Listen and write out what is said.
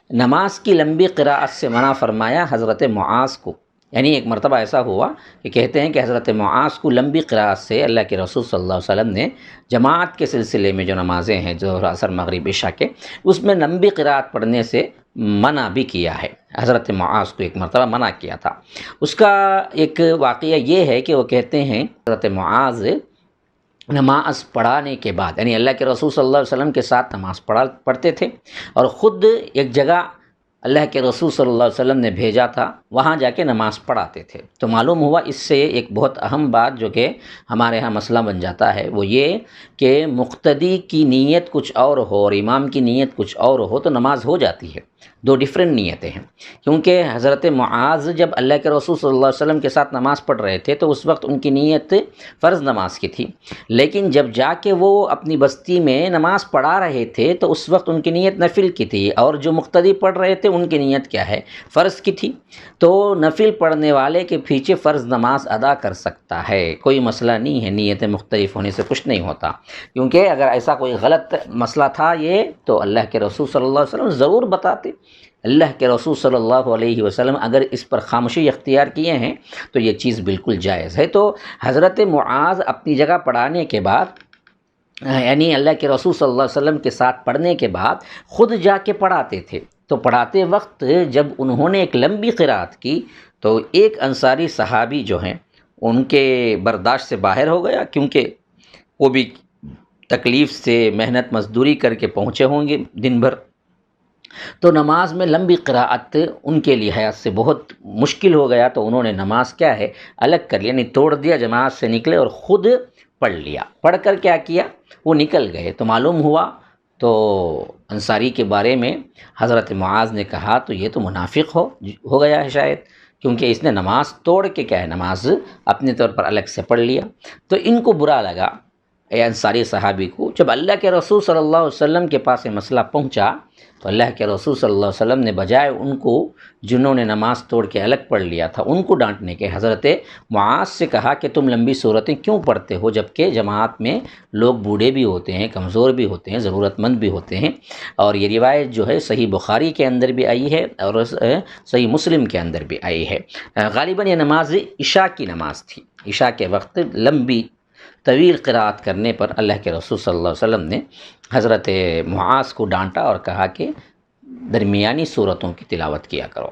نماز کی لمبی قراءت سے منع فرمایا حضرت معاذ کو، یعنی ایک مرتبہ ایسا ہوا کہ کہتے ہیں کہ حضرت معاذ کو لمبی قراءت سے اللہ کے رسول صلی اللہ علیہ وسلم نے جماعت کے سلسلے میں جو نمازیں ہیں ظہر عصر مغرب عشاء کے، اس میں لمبی قراءت پڑھنے سے منع بھی کیا ہے۔ حضرت معاذ کو ایک مرتبہ منع کیا تھا۔ اس کا ایک واقعہ یہ ہے کہ وہ کہتے ہیں حضرت معاذ نماز پڑھانے کے بعد، یعنی اللہ کے رسول صلی اللہ علیہ وسلم کے ساتھ نماز پڑھتے تھے، اور خود ایک جگہ اللہ کے رسول صلی اللہ علیہ وسلم نے بھیجا تھا، وہاں جا کے نماز پڑھاتے تھے۔ تو معلوم ہوا اس سے ایک بہت اہم بات جو کہ ہمارے ہاں مسئلہ بن جاتا ہے، وہ یہ کہ مقتدی کی نیت کچھ اور ہو اور امام کی نیت کچھ اور ہو تو نماز ہو جاتی ہے، دو ڈیفرنٹ نیتیں ہیں۔ کیونکہ حضرت معاذ جب اللہ کے رسول صلی اللہ علیہ وسلم کے ساتھ نماز پڑھ رہے تھے تو اس وقت ان کی نیت فرض نماز کی تھی، لیکن جب جا کے وہ اپنی بستی میں نماز پڑھا رہے تھے تو اس وقت ان کی نیت نفل کی تھی، اور جو مقتدی پڑھ رہے تھے ان کی نیت کیا ہے؟ فرض کی تھی۔ تو نفل پڑھنے والے کے پیچھے فرض نماز ادا کر سکتا ہے، کوئی مسئلہ نہیں ہے، نیتیں مختلف ہونے سے کچھ نہیں ہوتا۔ کیونکہ اگر ایسا کوئی غلط مسئلہ تھا یہ تو اللہ کے رسول صلی اللہ علیہ وسلم ضرور بتاتے۔ اللہ کے رسول صلی اللہ علیہ وسلم اگر اس پر خاموشی اختیار کیے ہیں تو یہ چیز بالکل جائز ہے۔ تو حضرت معاذ اپنی جگہ پڑھانے کے بعد، یعنی اللہ کے رسول صلی اللہ علیہ وسلم کے ساتھ پڑھنے کے بعد خود جا کے پڑھاتے تھے۔ تو پڑھاتے وقت جب انہوں نے ایک لمبی قرات کی تو ایک انصاری صحابی جو ہیں ان کے برداشت سے باہر ہو گیا، کیونکہ وہ بھی تکلیف سے محنت مزدوری کر کے پہنچے ہوں گے دن بھر، تو نماز میں لمبی قراءت ان کے لحاظ سے بہت مشکل ہو گیا، تو انہوں نے نماز کیا ہے الگ کر لیا، یعنی توڑ دیا، جماعت سے نکلے اور خود پڑھ لیا۔ پڑھ کر کیا کیا؟ وہ نکل گئے۔ تو معلوم ہوا تو انصاری کے بارے میں حضرت معاذ نے کہا تو یہ تو منافق ہو گیا ہے شاید، کیونکہ اس نے نماز توڑ کے کیا ہے نماز اپنے طور پر الگ سے پڑھ لیا۔ تو ان کو برا لگا، اے انصاری صحابی کو۔ جب اللہ کے رسول صلی اللہ علیہ وسلم کے پاس یہ مسئلہ پہنچا تو اللہ کے رسول صلی اللہ علیہ وسلم نے بجائے ان کو جنہوں نے نماز توڑ کے الگ پڑھ لیا تھا ان کو ڈانٹنے کے، حضرت معاذ سے کہا کہ تم لمبی صورتیں کیوں پڑھتے ہو، جبکہ جماعت میں لوگ بوڑھے بھی ہوتے ہیں، کمزور بھی ہوتے ہیں، ضرورت مند بھی ہوتے ہیں۔ اور یہ روایت جو ہے صحیح بخاری کے اندر بھی آئی ہے اور صحیح مسلم کے اندر بھی آئی ہے۔ غالباً یہ نماز عشاء کی نماز تھی۔ عشاء کے وقت لمبی طویل قرات کرنے پر اللہ کے رسول صلی اللہ علیہ وسلم نے حضرت معاذ کو ڈانٹا اور کہا کہ درمیانی صورتوں کی تلاوت کیا کرو۔